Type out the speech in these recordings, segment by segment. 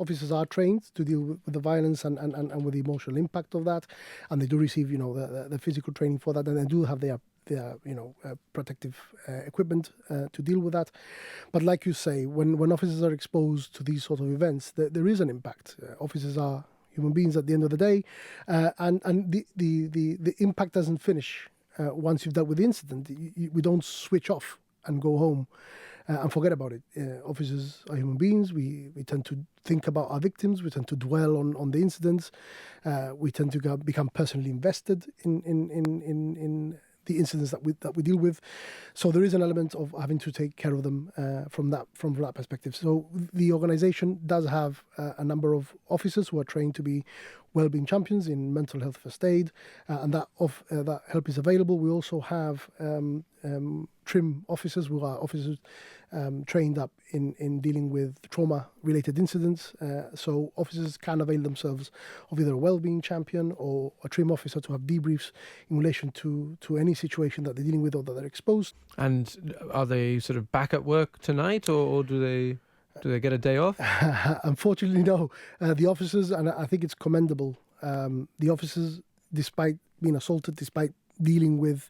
Officers are trained to deal with the violence and with the emotional impact of that, and they do receive, the physical training for that, and they do have their protective equipment to deal with that. But like you say, when officers are exposed to these sort of events, there is an impact. Officers are human beings at the end of the day, and the impact doesn't finish once you've dealt with the incident. We don't switch off and go home and forget about it. Officers are human beings. We tend to think about our victims. We tend to dwell on the incidents. We tend to become personally invested in the incidents that we deal with. So there is an element of having to take care of them from that perspective. So the organisation does have a number of officers who are trained to be wellbeing champions in mental health first aid, and that help is available. We also have trim officers who are officers trained up in dealing with trauma-related incidents. So officers can avail themselves of either a wellbeing champion or a trim officer to have debriefs in relation to any situation that they're dealing with or that they're exposed. And are they sort of back at work tonight, or do they get a day off? Unfortunately, no. The officers, and I think it's commendable, the officers, despite being assaulted, despite dealing with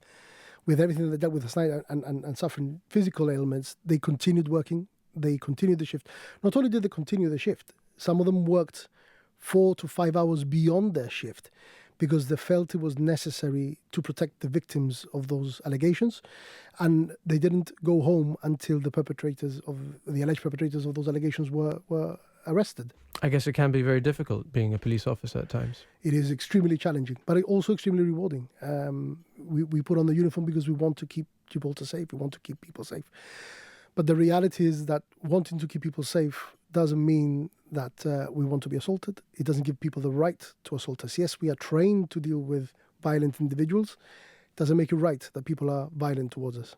everything that they dealt with last night and suffering physical ailments, they continued working. They continued the shift. Not only did they continue the shift, some of them worked 4 to 5 hours beyond their shift because they felt it was necessary to protect the victims of those allegations. And they didn't go home until the alleged perpetrators of those allegations were arrested. I guess it can be very difficult being a police officer at times. It is extremely challenging, but also extremely rewarding. We put on the uniform because we want to keep Gibraltar safe. We want to keep people safe. But the reality is that wanting to keep people safe doesn't mean that we want to be assaulted. It doesn't give people the right to assault us. Yes, we are trained to deal with violent individuals. It doesn't make it right that people are violent towards us.